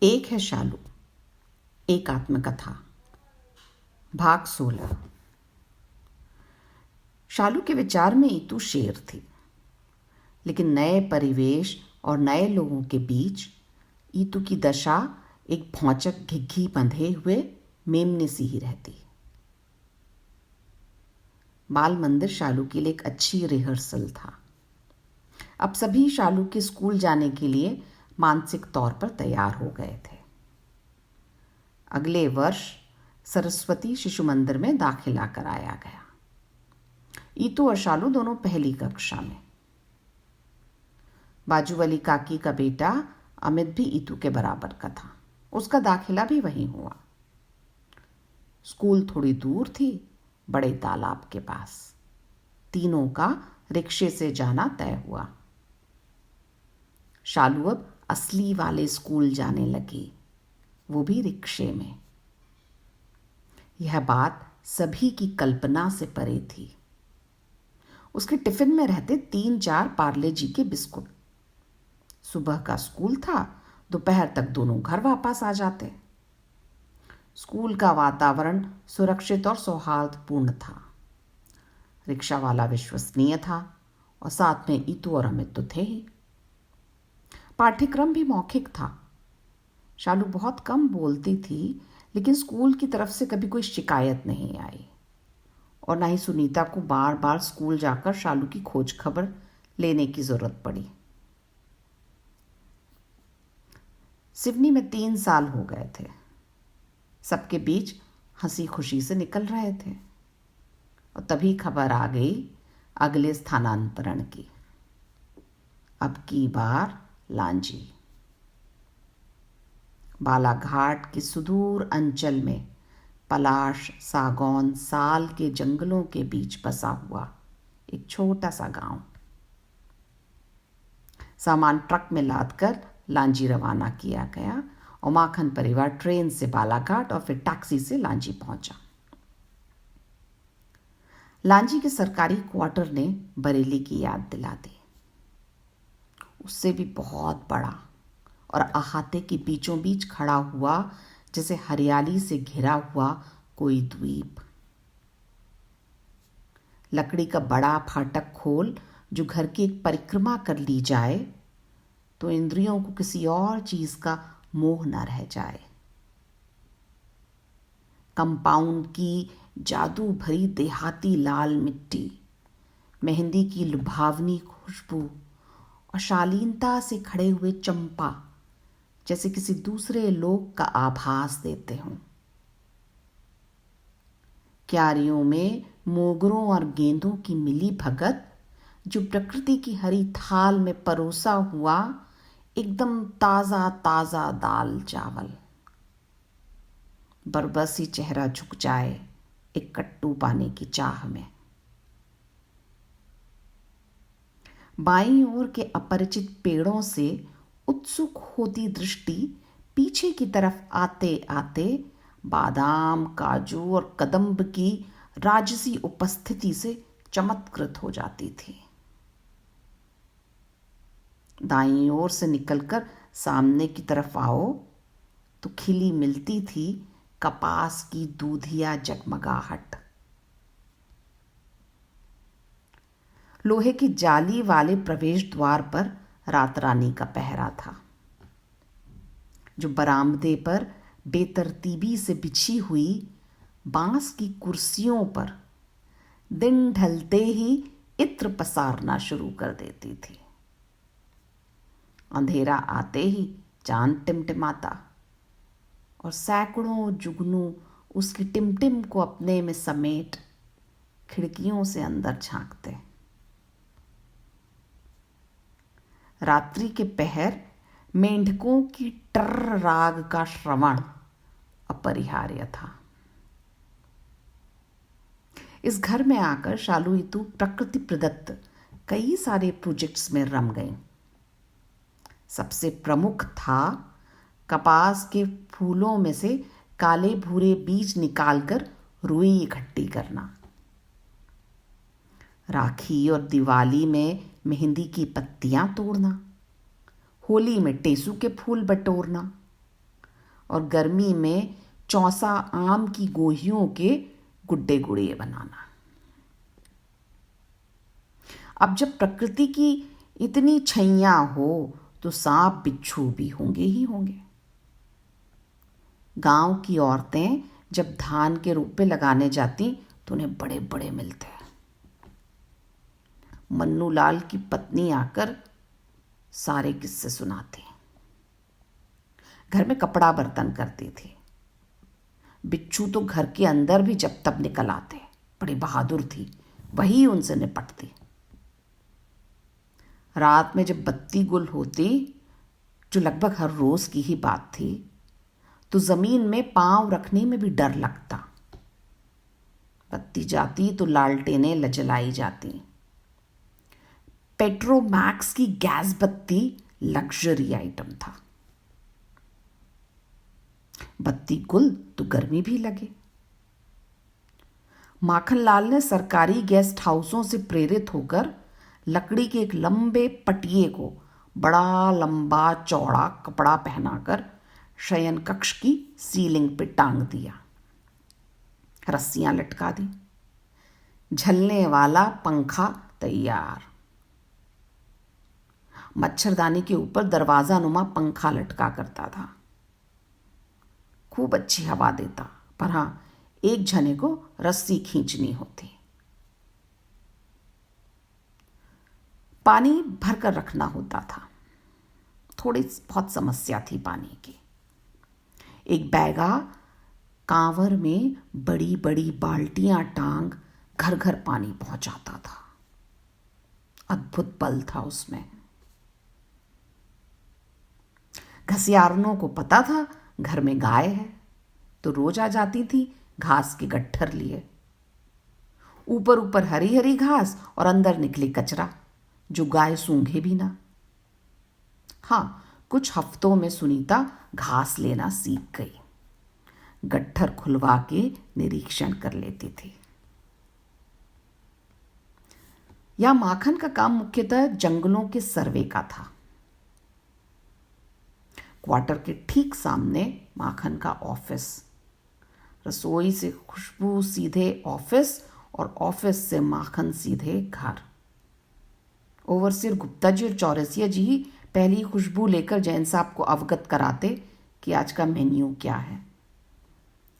एक है शालू, एक आत्मकथा, भाग 16। शालू के विचार में ईतू शेर थी, लेकिन नए परिवेश और नए लोगों के बीच ईतू की दशा एक भौचक घिघी बंधे हुए मेमने सी ही रहती। बाल मंदिर शालू के लिए एक अच्छी रिहर्सल था। अब सभी शालू के स्कूल जाने के लिए मानसिक तौर पर तैयार हो गए थे। अगले वर्ष सरस्वती शिशु मंदिर में दाखिला कराया गया। ईतू और शालू दोनों पहली कक्षा में। बाजू वाली काकी का बेटा अमित भी ईतू के बराबर का था। उसका दाखिला भी वहीं हुआ। स्कूल थोड़ी दूर थी, बड़े तालाब के पास। तीनों का रिक्शे से जाना तय हुआ। शालू अब असली वाले स्कूल जाने लगी, वो भी रिक्शे में। यह बात सभी की कल्पना से परे थी। उसके टिफिन में रहते 3-4 पार्ले जी के बिस्कुट। सुबह का स्कूल था, दोपहर तक दोनों घर वापस आ जाते। स्कूल का वातावरण सुरक्षित और सौहार्दपूर्ण था। रिक्शा वाला विश्वसनीय था और साथ में ईतू और अमित तो थे ही। पाठ्यक्रम भी मौखिक था। शालू बहुत कम बोलती थी, लेकिन स्कूल की तरफ से कभी कोई शिकायत नहीं आई और ना ही सुनीता को बार बार स्कूल जाकर शालू की खोज खबर लेने की जरूरत पड़ी। सिवनी में 3 साल हो गए थे। सबके बीच हंसी खुशी से निकल रहे थे और तभी खबर आ गई अगले स्थानांतरण की। अब की बार लांजी। बालाघाट के सुदूर अंचल में पलाश, सागौन, साल के जंगलों के बीच बसा हुआ एक छोटा सा गांव। सामान ट्रक में लादकर लांजी रवाना किया गया और माखन परिवार ट्रेन से बालाघाट और फिर टैक्सी से लांजी पहुंचा। लांजी के सरकारी क्वार्टर ने बरेली की याद दिला दी। उससे भी बहुत बड़ा और अहाते के बीचों बीच खड़ा हुआ, जैसे हरियाली से घिरा हुआ कोई द्वीप। लकड़ी का बड़ा फाटक खोल जो घर की एक परिक्रमा कर ली जाए तो इंद्रियों को किसी और चीज का मोह न रह जाए। कंपाउंड की जादू भरी देहाती लाल मिट्टी, मेहंदी की लुभावनी खुशबू और शालीनता से खड़े हुए चंपा जैसे किसी दूसरे लोक का आभास देते हों। क्यारियों में मोगरों और गेंदों की मिली भगत जो प्रकृति की हरी थाल में परोसा हुआ एकदम ताजा ताजा दाल चावल। बरबसी चेहरा झुक जाए एक कट्टू पाने की चाह में। बाईं ओर के अपरिचित पेड़ों से उत्सुक होती दृष्टि पीछे की तरफ आते आते बादाम, काजू और कदम्ब की राजसी उपस्थिति से चमत्कृत हो जाती थी। दाईं ओर से निकलकर सामने की तरफ आओ तो खिली मिलती थी कपास की दूधिया जगमगाहट। लोहे की जाली वाले प्रवेश द्वार पर रात रानी का पहरा था, जो बरामदे पर बेतरतीबी से बिछी हुई बांस की कुर्सियों पर दिन ढलते ही इत्र पसारना शुरू कर देती थी। अंधेरा आते ही चांद टिमटिमाता और सैकड़ों जुगनू उसकी टिमटिम को अपने में समेट खिड़कियों से अंदर झांकते। रात्रि के पहर मेंढकों की टर राग का श्रवण अपरिहार्य था। इस घर में आकर शालू ईतू प्रकृति प्रदत्त कई सारे प्रोजेक्ट्स में रम गई। सबसे प्रमुख था कपास के फूलों में से काले भूरे बीज निकालकर रुई इकट्ठी करना। राखी और दिवाली में मेहंदी की पत्तियां तोड़ना। होली में टेसू के फूल बटोरना। और गर्मी में चौसा आम की गोहियों के गुड्डे गुड़िए बनाना। अब जब प्रकृति की इतनी छैया हो तो सांप बिच्छू भी होंगे ही होंगे। गांव की औरतें जब धान के रोपे लगाने जाती तो उन्हें बड़े बड़े मिलते। मन्नू लाल की पत्नी आकर सारे किस्से सुनाती। घर में कपड़ा बर्तन करती थी। बिच्छू तो घर के अंदर भी जब तब निकल आते। बड़ी बहादुर थी, वही उनसे निपटती। रात में जब बत्ती गुल होती, जो लगभग हर रोज की ही बात थी, तो जमीन में पांव रखने में भी डर लगता। बत्ती जाती तो लालटेनें लजलाई जाती। पेट्रोमैक्स की गैस बत्ती लग्जरी आइटम था। बत्ती गुल तो गर्मी भी लगे। माखनलाल ने सरकारी गेस्ट हाउसों से प्रेरित होकर लकड़ी के एक लंबे पटिये को बड़ा लंबा चौड़ा कपड़ा पहनाकर शयन कक्ष की सीलिंग पे टांग दिया। रस्सियां लटका दी। झलने वाला पंखा तैयार। मच्छरदानी के ऊपर दरवाजा नुमा पंखा लटका करता था। खूब अच्छी हवा देता, पर हां, एक जने को रस्सी खींचनी होती। पानी भरकर रखना होता था। थोड़ी बहुत समस्या थी पानी की। एक बैगा कांवर में बड़ी बड़ी बाल्टियां टांग घर घर पानी पहुंचाता था। अद्भुत बल था उसमें। घसियारनों को पता था घर में गाय है, तो रोज आ जाती थी घास के गट्ठर लिए। ऊपर ऊपर हरी हरी घास और अंदर निकली कचरा, जो गाय सूंघे भी ना। हाँ, कुछ हफ्तों में सुनीता घास लेना सीख गई। गट्ठर खुलवा के निरीक्षण कर लेती थी। या माखन का काम मुख्यतः जंगलों के सर्वे का था। क्वार्टर के ठीक सामने माखन का ऑफिस। रसोई से खुशबू सीधे ऑफिस और ऑफिस से माखन सीधे घर। ओवरसियर गुप्ता जी और चौरसिया जी ही पहली खुशबू लेकर जैन साहब को अवगत कराते कि आज का मेन्यू क्या है।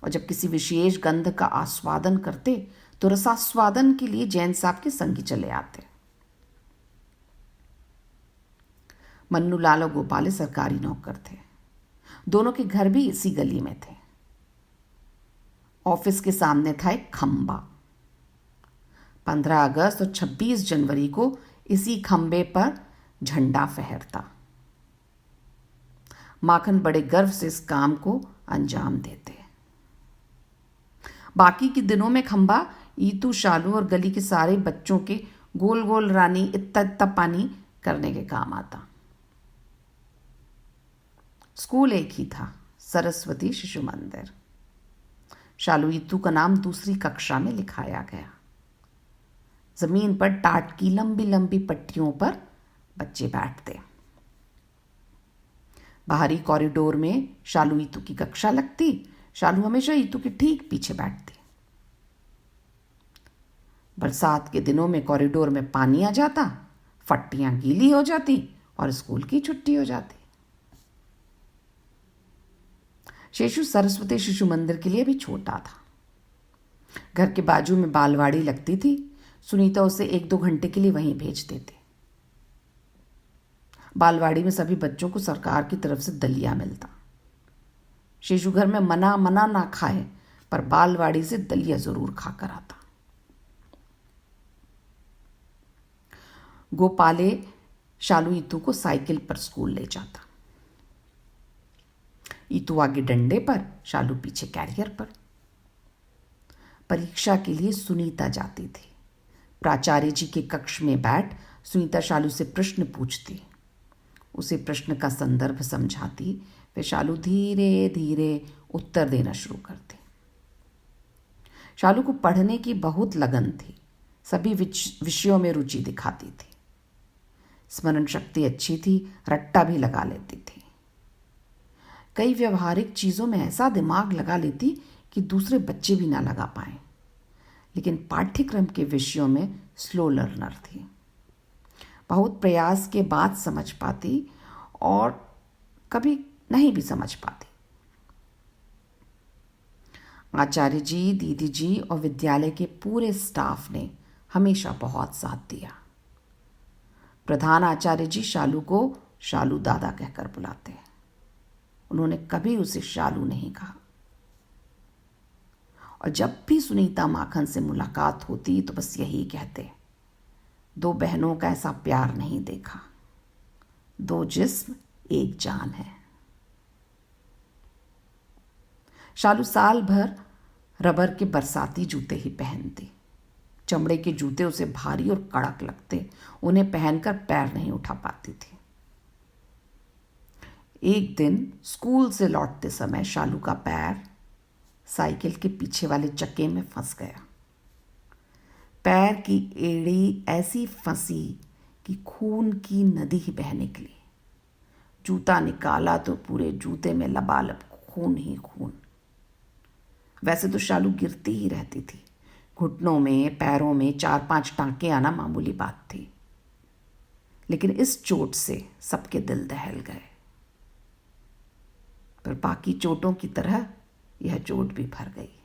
और जब किसी विशेष गंध का आस्वादन करते तो रसास्वादन के लिए जैन साहब के संगी चले आते। मन्नू लाल और गोपाले सरकारी नौकर थे। दोनों के घर भी इसी गली में थे। ऑफिस के सामने था एक खंबा। 15 अगस्त और 26 जनवरी को इसी खंबे पर झंडा फहरता। माखन बड़े गर्व से इस काम को अंजाम देते। बाकी के दिनों में खंबा ईतू, शालू और गली के सारे बच्चों के गोल गोल रानी इत्ता इत्ता पानी करने के काम आता। स्कूल एक ही था, सरस्वती शिशु मंदिर। शालू ईतू का नाम दूसरी कक्षा में लिखाया गया। जमीन पर टाट की लंबी लंबी पट्टियों पर बच्चे बैठते। बाहरी कॉरिडोर में शालू ईतू की कक्षा लगती। शालू हमेशा ईतू के ठीक पीछे बैठती। बरसात के दिनों में कॉरिडोर में पानी आ जाता, फट्टियां गीली हो जाती और स्कूल की छुट्टी हो जाती। शेषु सरस्वती शिशु मंदिर के लिए भी छोटा था। घर के बाजू में बालवाड़ी लगती थी। सुनीता उसे 1-2 घंटे के लिए वहीं भेज देते। बालवाड़ी में सभी बच्चों को सरकार की तरफ से दलिया मिलता। शेषु घर में मना मना ना खाए, पर बालवाड़ी से दलिया जरूर खाकर आता। गोपाले शालू ईतू को साइकिल पर स्कूल ले जाता। ईतू आगे डंडे पर, शालू पीछे कैरियर पर। परीक्षा के लिए सुनीता जाती थी। प्राचार्य जी के कक्ष में बैठ सुनीता शालू से प्रश्न पूछती, उसे प्रश्न का संदर्भ समझाती। वे शालू धीरे धीरे उत्तर देना शुरू करती। शालू को पढ़ने की बहुत लगन थी। सभी विषयों में रुचि दिखाती थी। स्मरण शक्ति अच्छी थी, रट्टा भी लगा लेती थी। कई व्यवहारिक चीज़ों में ऐसा दिमाग लगा लेती कि दूसरे बच्चे भी ना लगा पाए, लेकिन पाठ्यक्रम के विषयों में स्लो लर्नर थी। बहुत प्रयास के बाद समझ पाती और कभी नहीं भी समझ पाती। आचार्य जी, दीदी जी और विद्यालय के पूरे स्टाफ ने हमेशा बहुत साथ दिया। प्रधान आचार्य जी शालू को शालू दादा कहकर बुलाते हैं। उन्होंने कभी उसे शालू नहीं कहा। और जब भी सुनीता माखन से मुलाकात होती तो बस यही कहते, दो बहनों का ऐसा प्यार नहीं देखा, दो जिस्म एक जान है। शालू साल भर रबर के बरसाती जूते ही पहनती। चमड़े के जूते उसे भारी और कड़क लगते, उन्हें पहनकर पैर नहीं उठा पाती थी। एक दिन स्कूल से लौटते समय शालू का पैर साइकिल के पीछे वाले चक्के में फंस गया। पैर की एड़ी ऐसी फंसी कि खून की नदी ही बह निकली। जूता निकाला तो पूरे जूते में लबालब खून ही खून। वैसे तो शालू गिरती ही रहती थी, घुटनों में पैरों में 4-5 टांके आना मामूली बात थी, लेकिन इस चोट से सबके दिल दहल गए। पर बाकी चोटों की तरह यह चोट भी भर गई।